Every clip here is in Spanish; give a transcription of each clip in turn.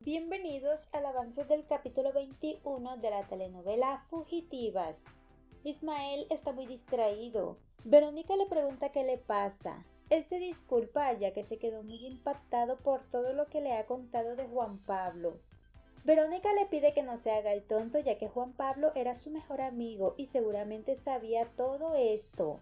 Bienvenidos al avance del capítulo 21 de la telenovela Fugitivas. Ismael está muy distraído. Verónica le pregunta qué le pasa. Él se disculpa ya que se quedó muy impactado por todo lo que le ha contado de Juan Pablo. Verónica le pide que no se haga el tonto ya que Juan Pablo era su mejor amigo y seguramente sabía todo esto.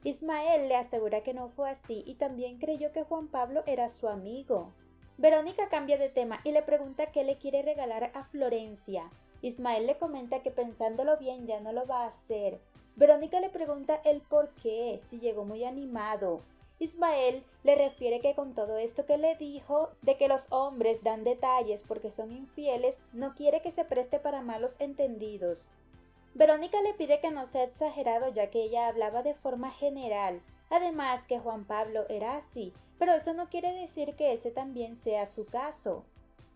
Ismael le asegura que no fue así y también creyó que Juan Pablo era su amigo. Verónica cambia de tema y le pregunta qué le quiere regalar a Florencia. Ismael le comenta que pensándolo bien ya no lo va a hacer. Verónica le pregunta el por qué, si llegó muy animado. Ismael le refiere que con todo esto que le dijo de que los hombres dan detalles porque son infieles, no quiere que se preste para malos entendidos. Verónica le pide que no sea exagerado ya que ella hablaba de forma general. Además que Juan Pablo era así, pero eso no quiere decir que ese también sea su caso.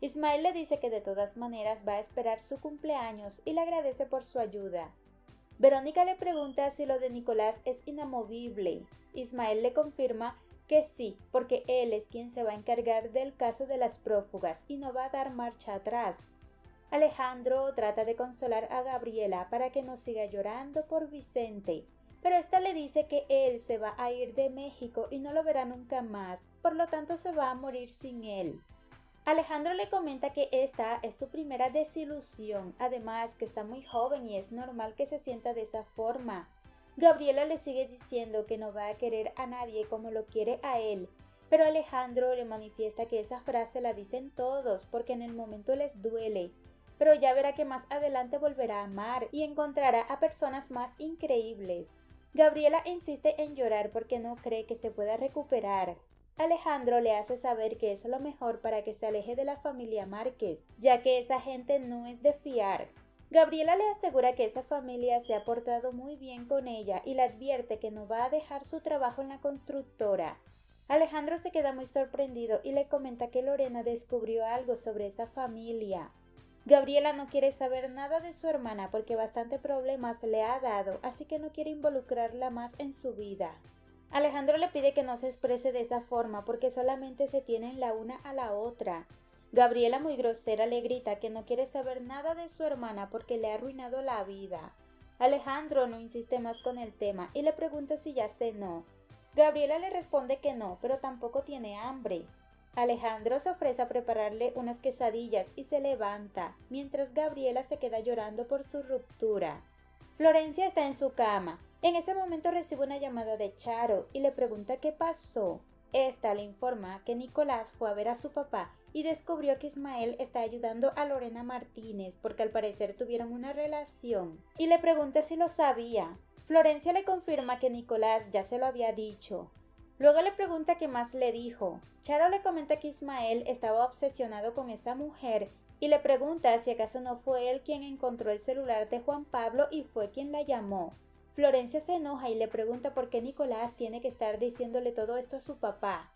Ismael le dice que de todas maneras va a esperar su cumpleaños y le agradece por su ayuda. Verónica le pregunta si lo de Nicolás es inamovible. Ismael le confirma que sí, porque él es quien se va a encargar del caso de las prófugas y no va a dar marcha atrás. Alejandro trata de consolar a Gabriela para que no siga llorando por Vicente, pero esta le dice que él se va a ir de México y no lo verá nunca más, por lo tanto se va a morir sin él. Alejandro le comenta que esta es su primera desilusión, además que está muy joven y es normal que se sienta de esa forma. Gabriela le sigue diciendo que no va a querer a nadie como lo quiere a él, pero Alejandro le manifiesta que esa frase la dicen todos porque en el momento les duele, pero ya verá que más adelante volverá a amar y encontrará a personas más increíbles. Gabriela insiste en llorar porque no cree que se pueda recuperar. Alejandro le hace saber que es lo mejor para que se aleje de la familia Márquez, ya que esa gente no es de fiar. Gabriela le asegura que esa familia se ha portado muy bien con ella y le advierte que no va a dejar su trabajo en la constructora. Alejandro se queda muy sorprendido y le comenta que Lorena descubrió algo sobre esa familia. Gabriela no quiere saber nada de su hermana porque bastante problemas le ha dado, así que no quiere involucrarla más en su vida. Alejandro le pide que no se exprese de esa forma porque solamente se tienen la una a la otra. Gabriela muy grosera le grita que no quiere saber nada de su hermana porque le ha arruinado la vida. Alejandro no insiste más con el tema y le pregunta si ya cenó. Gabriela le responde que no, pero tampoco tiene hambre. Alejandro se ofrece a prepararle unas quesadillas y se levanta, mientras Gabriela se queda llorando por su ruptura. Florencia está en su cama. En ese momento recibe una llamada de Charo y le pregunta qué pasó. Esta le informa que Nicolás fue a ver a su papá y descubrió que Ismael está ayudando a Lorena Martínez porque al parecer tuvieron una relación y le pregunta si lo sabía. Florencia le confirma que Nicolás ya se lo había dicho. Luego le pregunta qué más le dijo. Charo le comenta que Ismael estaba obsesionado con esa mujer y le pregunta si acaso no fue él quien encontró el celular de Juan Pablo y fue quien la llamó. Florencia se enoja y le pregunta por qué Nicolás tiene que estar diciéndole todo esto a su papá.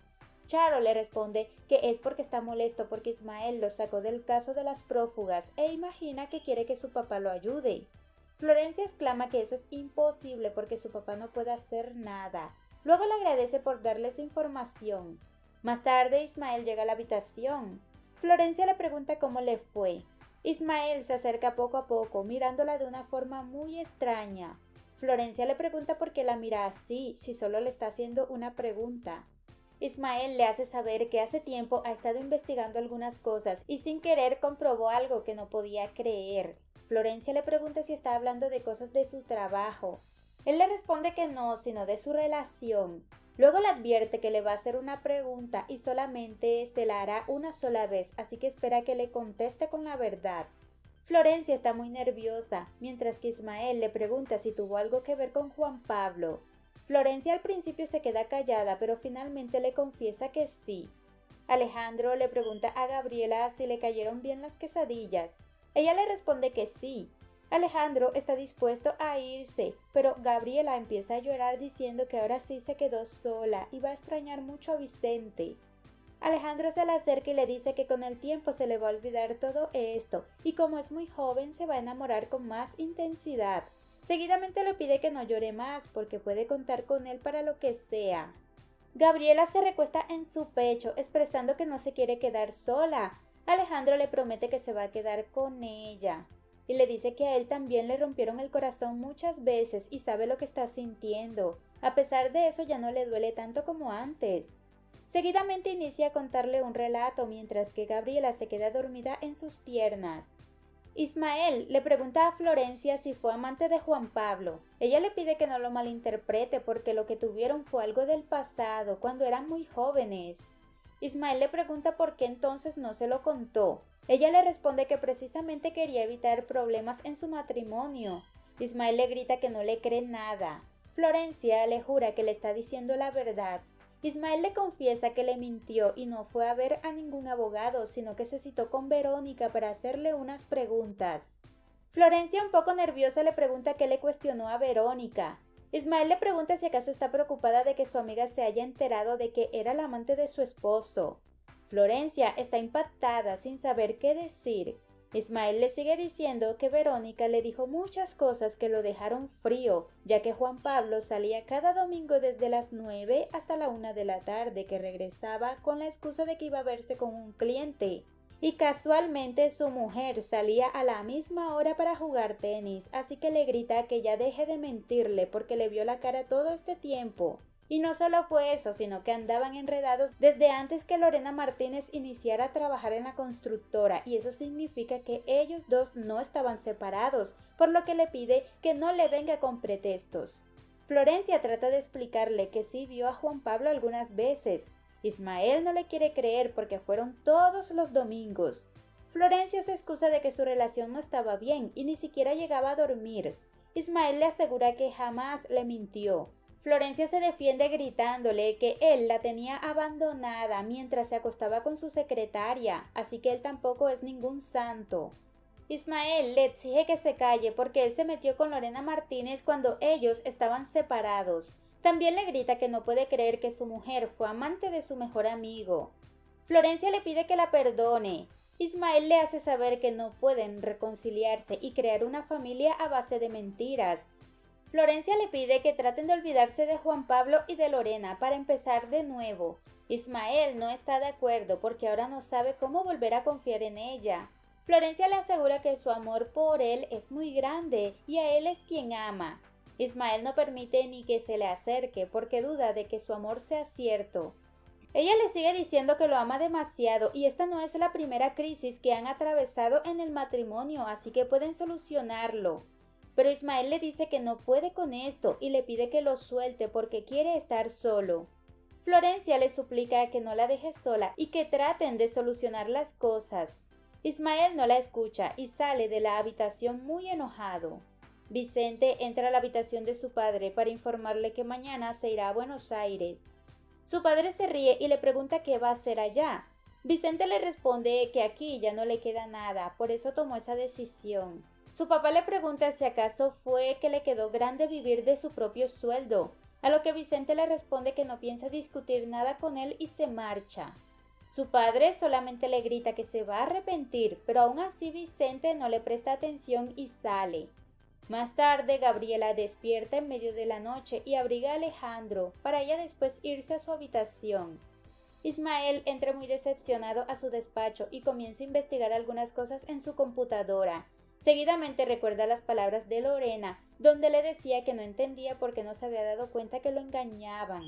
Charo le responde que es porque está molesto porque Ismael lo sacó del caso de las prófugas e imagina que quiere que su papá lo ayude. Florencia exclama que eso es imposible porque su papá no puede hacer nada. Luego le agradece por darles información. Más tarde Ismael llega a la habitación. Florencia le pregunta cómo le fue. Ismael se acerca poco a poco, mirándola de una forma muy extraña. Florencia le pregunta por qué la mira así, si solo le está haciendo una pregunta. Ismael le hace saber que hace tiempo ha estado investigando algunas cosas y sin querer comprobó algo que no podía creer. Florencia le pregunta si está hablando de cosas de su trabajo. Él le responde que no, sino de su relación. Luego le advierte que le va a hacer una pregunta y solamente se la hará una sola vez, así que espera que le conteste con la verdad. Florencia está muy nerviosa, mientras que Ismael le pregunta si tuvo algo que ver con Juan Pablo. Florencia al principio se queda callada, pero finalmente le confiesa que sí. Alejandro le pregunta a Gabriela si le cayeron bien las quesadillas. Ella le responde que sí. Alejandro está dispuesto a irse, pero Gabriela empieza a llorar diciendo que ahora sí se quedó sola y va a extrañar mucho a Vicente. Alejandro se le acerca y le dice que con el tiempo se le va a olvidar todo esto y como es muy joven se va a enamorar con más intensidad. Seguidamente le pide que no llore más porque puede contar con él para lo que sea. Gabriela se recuesta en su pecho expresando que no se quiere quedar sola. Alejandro le promete que se va a quedar con ella y le dice que a él también le rompieron el corazón muchas veces y sabe lo que está sintiendo. A pesar de eso ya no le duele tanto como antes. Seguidamente inicia a contarle un relato mientras que Gabriela se queda dormida en sus piernas. Ismael le pregunta a Florencia si fue amante de Juan Pablo. Ella le pide que no lo malinterprete porque lo que tuvieron fue algo del pasado, cuando eran muy jóvenes. Ismael le pregunta por qué entonces no se lo contó. Ella le responde que precisamente quería evitar problemas en su matrimonio. Ismael le grita que no le cree nada. Florencia le jura que le está diciendo la verdad. Ismael le confiesa que le mintió y no fue a ver a ningún abogado, sino que se citó con Verónica para hacerle unas preguntas. Florencia, un poco nerviosa, le pregunta qué le cuestionó a Verónica. Ismael le pregunta si acaso está preocupada de que su amiga se haya enterado de que era la amante de su esposo. Florencia está impactada sin saber qué decir. Ismael le sigue diciendo que Verónica le dijo muchas cosas que lo dejaron frío, ya que Juan Pablo salía cada domingo desde las 9 hasta la 1 de la tarde, que regresaba con la excusa de que iba a verse con un cliente. Y casualmente su mujer salía a la misma hora para jugar tenis, así que le grita que ya deje de mentirle porque le vio la cara todo este tiempo. Y no solo fue eso, sino que andaban enredados desde antes que Lorena Martínez iniciara a trabajar en la constructora, y eso significa que ellos dos no estaban separados, por lo que le pide que no le venga con pretextos. Florencia trata de explicarle que sí vio a Juan Pablo algunas veces. Ismael no le quiere creer porque fueron todos los domingos. Florencia se excusa de que su relación no estaba bien y ni siquiera llegaba a dormir. Ismael le asegura que jamás le mintió. Florencia se defiende gritándole que él la tenía abandonada mientras se acostaba con su secretaria, así que él tampoco es ningún santo. Ismael le exige que se calle porque él se metió con Lorena Martínez cuando ellos estaban separados. También le grita que no puede creer que su mujer fue amante de su mejor amigo. Florencia le pide que la perdone. Ismael le hace saber que no pueden reconciliarse y crear una familia a base de mentiras. Florencia le pide que traten de olvidarse de Juan Pablo y de Lorena para empezar de nuevo. Ismael no está de acuerdo porque ahora no sabe cómo volver a confiar en ella. Florencia le asegura que su amor por él es muy grande y a él es quien ama. Ismael no permite ni que se le acerque porque duda de que su amor sea cierto. Ella le sigue diciendo que lo ama demasiado y esta no es la primera crisis que han atravesado en el matrimonio, así que pueden solucionarlo. Pero Ismael le dice que no puede con esto y le pide que lo suelte porque quiere estar solo. Florencia le suplica que no la deje sola y que traten de solucionar las cosas. Ismael no la escucha y sale de la habitación muy enojado. Vicente entra a la habitación de su padre para informarle que mañana se irá a Buenos Aires. Su padre se ríe y le pregunta qué va a hacer allá. Vicente le responde que aquí ya no le queda nada, por eso tomó esa decisión. Su papá le pregunta si acaso fue que le quedó grande vivir de su propio sueldo, a lo que Vicente le responde que no piensa discutir nada con él y se marcha. Su padre solamente le grita que se va a arrepentir, pero aún así Vicente no le presta atención y sale. Más tarde, Gabriela despierta en medio de la noche y abriga a Alejandro para ella después irse a su habitación. Ismael entra muy decepcionado a su despacho y comienza a investigar algunas cosas en su computadora. Seguidamente recuerda las palabras de Lorena, donde le decía que no entendía por qué no se había dado cuenta que lo engañaban.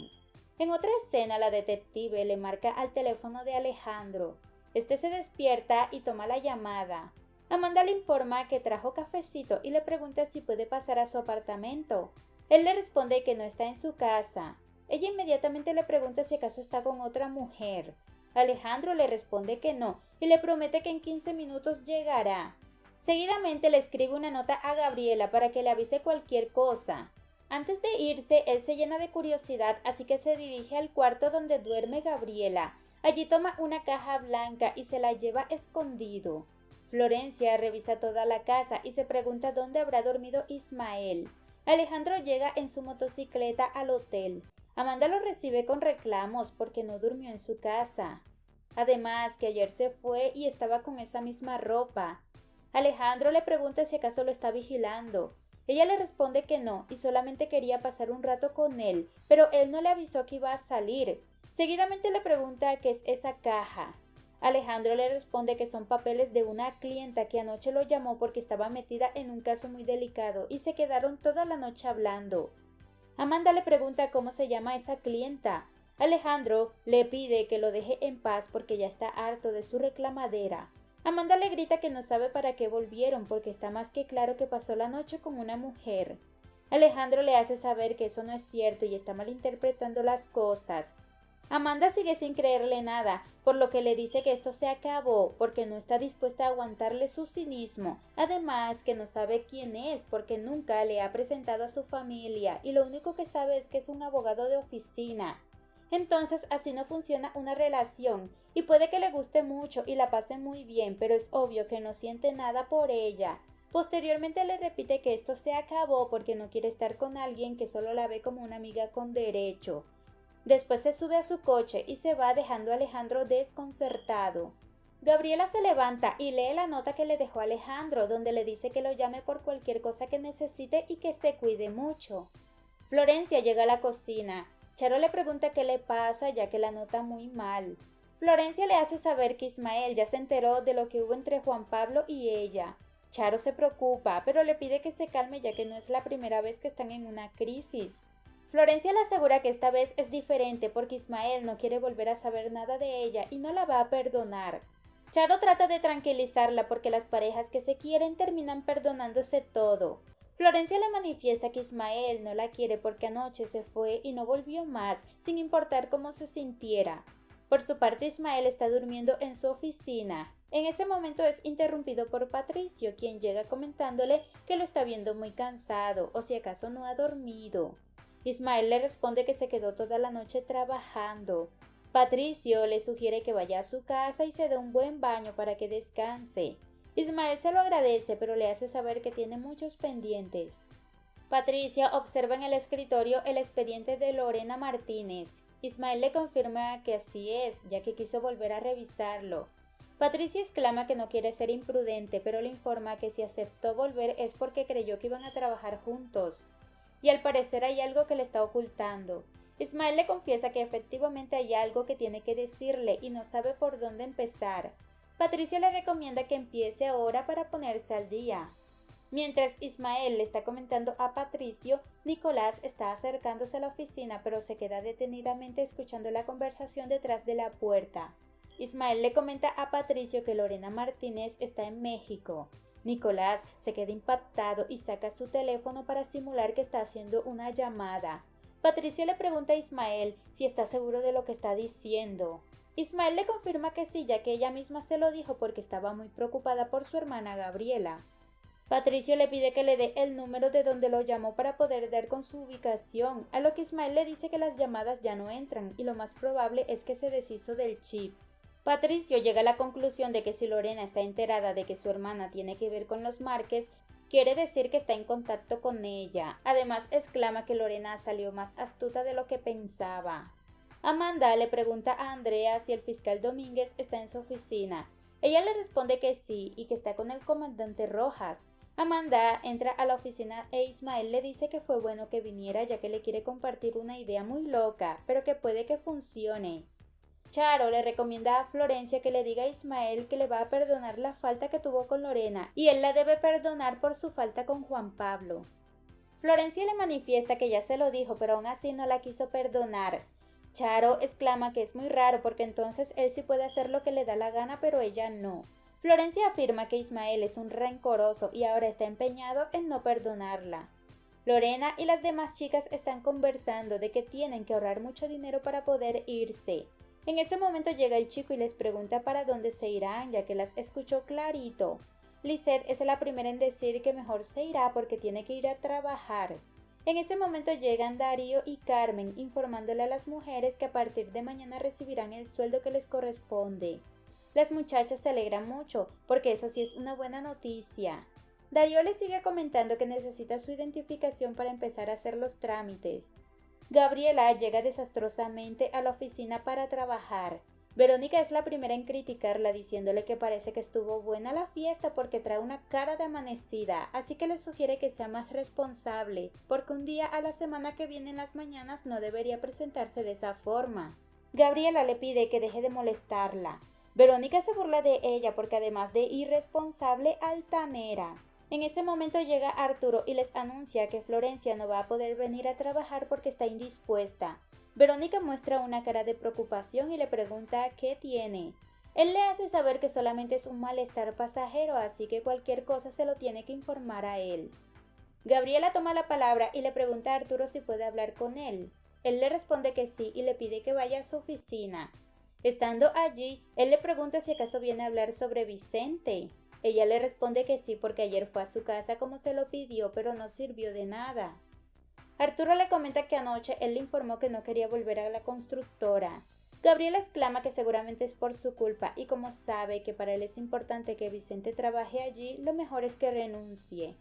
En otra escena, la detective le marca al teléfono de Alejandro. Este se despierta y toma la llamada. Amanda le informa que trajo cafecito y le pregunta si puede pasar a su apartamento. Él le responde que no está en su casa. Ella inmediatamente le pregunta si acaso está con otra mujer. Alejandro le responde que no y le promete que en 15 minutos llegará. Seguidamente le escribe una nota a Gabriela para que le avise cualquier cosa. Antes de irse, él se llena de curiosidad, así que se dirige al cuarto donde duerme Gabriela. Allí toma una caja blanca y se la lleva escondido. Florencia revisa toda la casa y se pregunta dónde habrá dormido Ismael. Alejandro llega en su motocicleta al hotel. Amanda lo recibe con reclamos porque no durmió en su casa. Además, que ayer se fue y estaba con esa misma ropa. Alejandro le pregunta si acaso lo está vigilando. Ella le responde que no y solamente quería pasar un rato con él, pero él no le avisó que iba a salir. Seguidamente le pregunta qué es esa caja. Alejandro le responde que son papeles de una clienta que anoche lo llamó porque estaba metida en un caso muy delicado y se quedaron toda la noche hablando. Amanda le pregunta cómo se llama esa clienta. Alejandro le pide que lo deje en paz porque ya está harto de su reclamadera. Amanda le grita que no sabe para qué volvieron porque está más que claro que pasó la noche con una mujer. Alejandro le hace saber que eso no es cierto y está malinterpretando las cosas. Amanda sigue sin creerle nada, por lo que le dice que esto se acabó porque no está dispuesta a aguantarle su cinismo, además que no sabe quién es porque nunca le ha presentado a su familia y lo único que sabe es que es un abogado de oficina. Entonces así no funciona una relación y puede que le guste mucho y la pase muy bien, pero es obvio que no siente nada por ella. Posteriormente le repite que esto se acabó porque no quiere estar con alguien que solo la ve como una amiga con derecho. Después se sube a su coche y se va dejando a Alejandro desconcertado. Gabriela se levanta y lee la nota que le dejó Alejandro, donde le dice que lo llame por cualquier cosa que necesite y que se cuide mucho. Florencia llega a la cocina. Charo le pregunta qué le pasa ya que la nota muy mal. Florencia le hace saber que Ismael ya se enteró de lo que hubo entre Juan Pablo y ella. Charo se preocupa, pero le pide que se calme ya que no es la primera vez que están en una crisis. Florencia le asegura que esta vez es diferente porque Ismael no quiere volver a saber nada de ella y no la va a perdonar. Charo trata de tranquilizarla porque las parejas que se quieren terminan perdonándose todo. Florencia le manifiesta que Ismael no la quiere porque anoche se fue y no volvió más, sin importar cómo se sintiera. Por su parte, Ismael está durmiendo en su oficina. En ese momento es interrumpido por Patricio, quien llega comentándole que lo está viendo muy cansado o si acaso no ha dormido. Ismael le responde que se quedó toda la noche trabajando. Patricio le sugiere que vaya a su casa y se dé un buen baño para que descanse. Ismael se lo agradece, pero le hace saber que tiene muchos pendientes. Patricia observa en el escritorio el expediente de Lorena Martínez. Ismael le confirma que así es, ya que quiso volver a revisarlo. Patricia exclama que no quiere ser imprudente, pero le informa que si aceptó volver es porque creyó que iban a trabajar juntos. Y al parecer hay algo que le está ocultando. Ismael le confiesa que efectivamente hay algo que tiene que decirle y no sabe por dónde empezar. Patricia le recomienda que empiece ahora para ponerse al día. Mientras Ismael le está comentando a Patricio, Nicolás está acercándose a la oficina pero se queda detenidamente escuchando la conversación detrás de la puerta. Ismael le comenta a Patricio que Lorena Martínez está en México. Nicolás se queda impactado y saca su teléfono para simular que está haciendo una llamada. Patricio le pregunta a Ismael si está seguro de lo que está diciendo. Ismael le confirma que sí, ya que ella misma se lo dijo porque estaba muy preocupada por su hermana Gabriela. Patricio le pide que le dé el número de donde lo llamó para poder dar con su ubicación, a lo que Ismael le dice que las llamadas ya no entran y lo más probable es que se deshizo del chip. Patricio llega a la conclusión de que si Lorena está enterada de que su hermana tiene que ver con los Márquez, quiere decir que está en contacto con ella. Además, exclama que Lorena salió más astuta de lo que pensaba. Amanda le pregunta a Andrea si el fiscal Domínguez está en su oficina. Ella le responde que sí y que está con el comandante Rojas. Amanda entra a la oficina e Ismael le dice que fue bueno que viniera ya que le quiere compartir una idea muy loca, pero que puede que funcione. Charo le recomienda a Florencia que le diga a Ismael que le va a perdonar la falta que tuvo con Lorena y él la debe perdonar por su falta con Juan Pablo. Florencia le manifiesta que ya se lo dijo, pero aún así no la quiso perdonar. Charo exclama que es muy raro porque entonces él sí puede hacer lo que le da la gana, pero ella no. Florencia afirma que Ismael es un rencoroso y ahora está empeñado en no perdonarla. Lorena y las demás chicas están conversando de que tienen que ahorrar mucho dinero para poder irse. En ese momento llega el chico y les pregunta para dónde se irán, ya que las escuchó clarito. Lisette es la primera en decir que mejor se irá porque tiene que ir a trabajar. En ese momento llegan Darío y Carmen informándole a las mujeres que a partir de mañana recibirán el sueldo que les corresponde. Las muchachas se alegran mucho porque eso sí es una buena noticia. Darío les sigue comentando que necesita su identificación para empezar a hacer los trámites. Gabriela llega desastrosamente a la oficina para trabajar. Verónica es la primera en criticarla diciéndole que parece que estuvo buena la fiesta porque trae una cara de amanecida, así que le sugiere que sea más responsable, porque un día a la semana que viene en las mañanas no debería presentarse de esa forma. Gabriela le pide que deje de molestarla. Verónica se burla de ella porque además de irresponsable, altanera. En ese momento llega Arturo y les anuncia que Florencia no va a poder venir a trabajar porque está indispuesta. Verónica muestra una cara de preocupación y le pregunta qué tiene. Él le hace saber que solamente es un malestar pasajero, así que cualquier cosa se lo tiene que informar a él. Gabriela toma la palabra y le pregunta a Arturo si puede hablar con él. Él le responde que sí y le pide que vaya a su oficina. Estando allí, él le pregunta si acaso viene a hablar sobre Vicente. Ella le responde que sí porque ayer fue a su casa como se lo pidió, pero no sirvió de nada. Arturo le comenta que anoche él le informó que no quería volver a la constructora. Gabriela exclama que seguramente es por su culpa y como sabe que para él es importante que Vicente trabaje allí, lo mejor es que renuncie.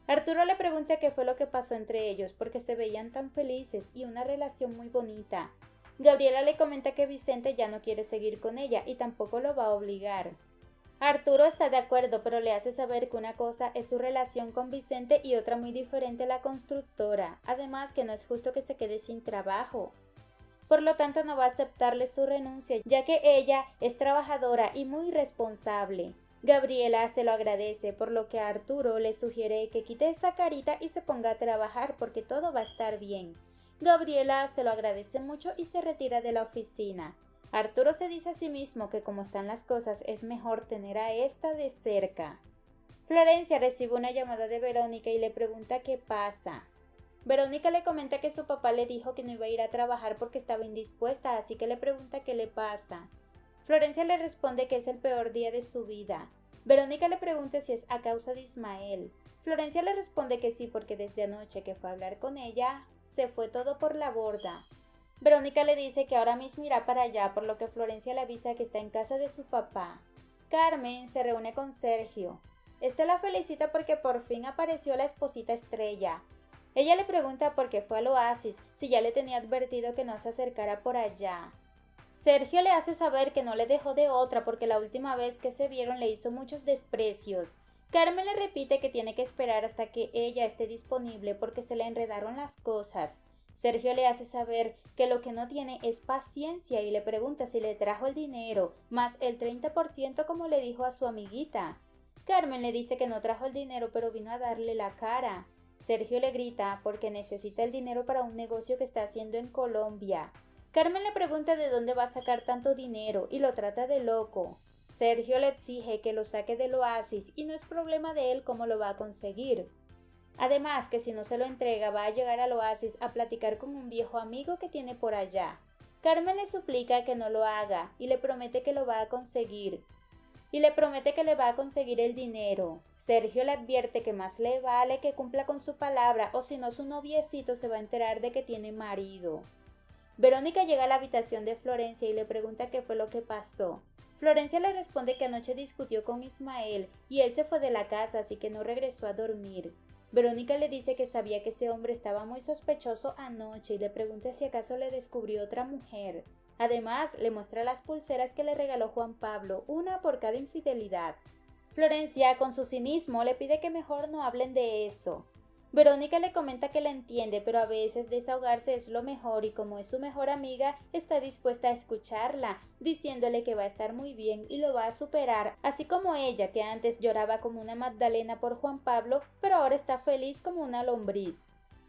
Arturo le pregunta qué fue lo que pasó entre ellos porque se veían tan felices y una relación muy bonita. Gabriela le comenta que Vicente ya no quiere seguir con ella y tampoco lo va a obligar. Arturo está de acuerdo, pero le hace saber que una cosa es su relación con Vicente y otra muy diferente la constructora, además que no es justo que se quede sin trabajo. Por lo tanto no va a aceptarle su renuncia, ya que ella es trabajadora y muy responsable. Gabriela se lo agradece, por lo que Arturo le sugiere que quite esa carita y se ponga a trabajar porque todo va a estar bien. Gabriela se lo agradece mucho y se retira de la oficina. Arturo se dice a sí mismo que como están las cosas es mejor tener a esta de cerca. Florencia recibe una llamada de Verónica y le pregunta qué pasa. Verónica le comenta que su papá le dijo que no iba a ir a trabajar porque estaba indispuesta, así que le pregunta qué le pasa. Florencia le responde que es el peor día de su vida. Verónica le pregunta si es a causa de Ismael. Florencia le responde que sí porque desde anoche que fue a hablar con ella, se fue todo por la borda. Verónica le dice que ahora mismo irá para allá, por lo que Florencia le avisa que está en casa de su papá. Carmen se reúne con Sergio. Este la felicita porque por fin apareció la esposita estrella. Ella le pregunta por qué fue al oasis, si ya le tenía advertido que no se acercara por allá. Sergio le hace saber que no le dejó de otra porque la última vez que se vieron le hizo muchos desprecios. Carmen le repite que tiene que esperar hasta que ella esté disponible porque se le enredaron las cosas. Sergio le hace saber que lo que no tiene es paciencia y le pregunta si le trajo el dinero, más el 30% como le dijo a su amiguita. Carmen le dice que no trajo el dinero pero vino a darle la cara. Sergio le grita porque necesita el dinero para un negocio que está haciendo en Colombia. Carmen le pregunta de dónde va a sacar tanto dinero y lo trata de loco. Sergio le exige que lo saque del oasis y no es problema de él cómo lo va a conseguir. Además que si no se lo entrega va a llegar al oasis a platicar con un viejo amigo que tiene por allá. Carmen le suplica que no lo haga y le promete que lo va a conseguir. Y le promete que le va a conseguir el dinero. Sergio le advierte que más le vale que cumpla con su palabra o si no su noviecito se va a enterar de que tiene marido. Verónica llega a la habitación de Florencia y le pregunta qué fue lo que pasó. Florencia le responde que anoche discutió con Ismael y él se fue de la casa así que no regresó a dormir. Verónica le dice que sabía que ese hombre estaba muy sospechoso anoche y le pregunta si acaso le descubrió otra mujer. Además, le muestra las pulseras que le regaló Juan Pablo, una por cada infidelidad. Florencia, con su cinismo, le pide que mejor no hablen de eso. Verónica le comenta que la entiende, pero a veces desahogarse es lo mejor y como es su mejor amiga, está dispuesta a escucharla, diciéndole que va a estar muy bien y lo va a superar, así como ella, que antes lloraba como una Magdalena por Juan Pablo, pero ahora está feliz como una lombriz.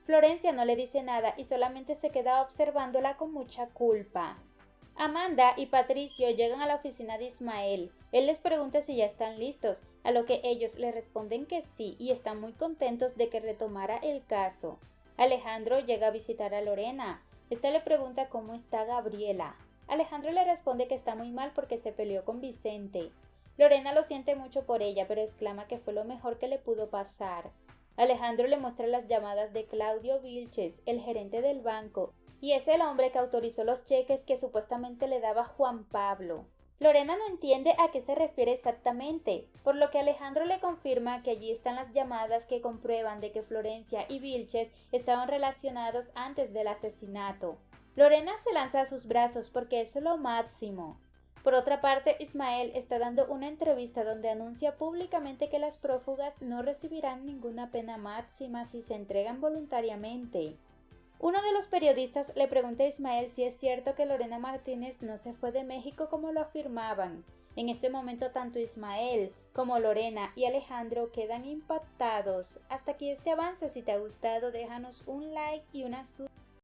Florencia no le dice nada y solamente se queda observándola con mucha culpa. Amanda y Patricio llegan a la oficina de Ismael. Él les pregunta si ya están listos, a lo que ellos le responden que sí y están muy contentos de que retomara el caso. Alejandro llega a visitar a Lorena. Esta le pregunta cómo está Gabriela. Alejandro le responde que está muy mal porque se peleó con Vicente. Lorena lo siente mucho por ella, pero exclama que fue lo mejor que le pudo pasar. Alejandro le muestra las llamadas de Claudio Vilches, el gerente del banco, y es el hombre que autorizó los cheques que supuestamente le daba Juan Pablo. Lorena no entiende a qué se refiere exactamente, por lo que Alejandro le confirma que allí están las llamadas que comprueban de que Florencia y Vilches estaban relacionados antes del asesinato. Lorena se lanza a sus brazos porque es lo máximo. Por otra parte, Ismael está dando una entrevista donde anuncia públicamente que las prófugas no recibirán ninguna pena máxima si se entregan voluntariamente. Uno de los periodistas le pregunta a Ismael si es cierto que Lorena Martínez no se fue de México como lo afirmaban. En este momento tanto Ismael como Lorena y Alejandro quedan impactados. Hasta aquí este avance. Si te ha gustado, déjanos un like y una suscripción.